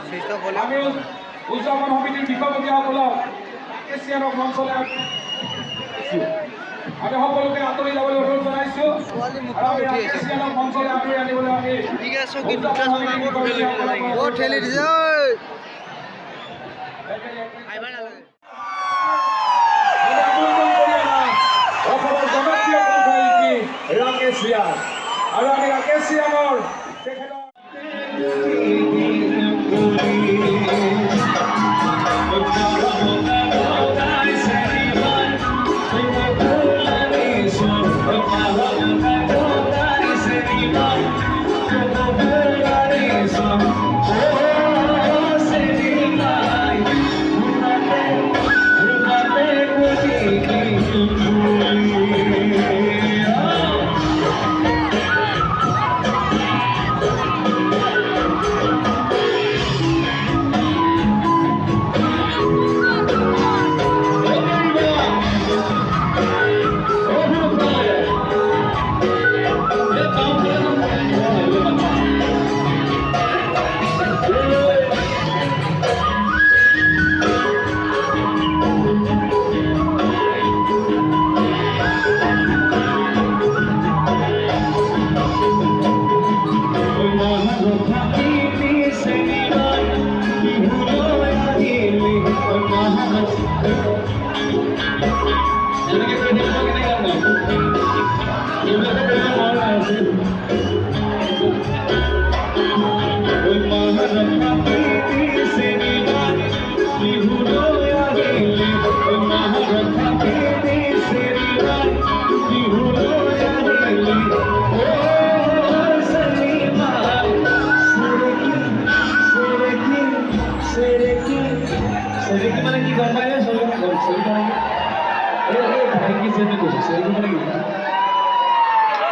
আমি উদযাপন সমিতিৰ বিষয়ববীয়াসকলক এছিয়ানক মঞ্চলৈ আমি সকলোকে আঁতৰি যাবলৈ অনুৰোধ জনাইছোঁ আৰু আমি এছিয়ানক মঞ্চলৈ আঁতৰি আনিবলৈ আমি ঠেলি দিছে অসমৰ জনপ্ৰিয় কণ্ঠশিল্পী ৰাকেশ ৰিয়ান আৰু আমি ৰাকেশ ৰিয়ানৰ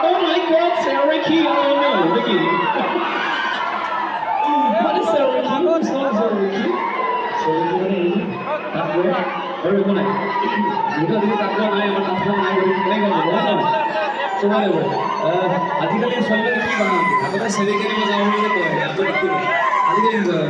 Oh my God, Sariki! I don't know, Ricky. What is Sariki? What song is Sariki? Sariki very good. Because this is I am not so whatever. आजकल ये सोलर की बात है। अगर Sariki में जाऊँगी तो है। आपको लगती है। आजकल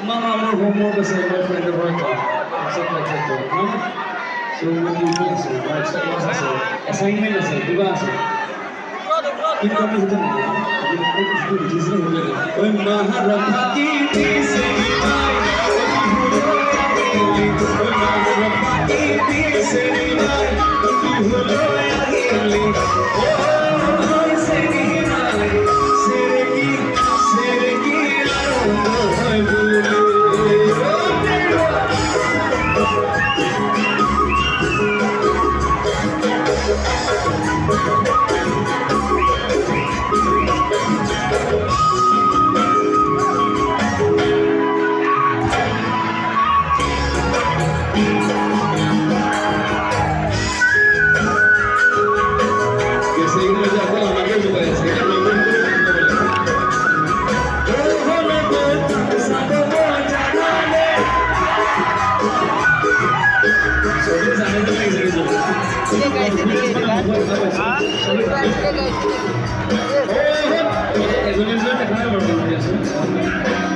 मामा हमारे homework से boyfriend के work etc. So what do you do? So what is assignment আছে কিবা আছে কিন্তু আমি যেটা না আমি একটু ডিসিশন হয়ে গেল ওই মহারথা কি দিছে নিমাই ওই মহারথা কি দিছে নিমাই কি হলো আগেলি ওই সেনি নালে সেরে কি আনন্দ হয় বলে Guys,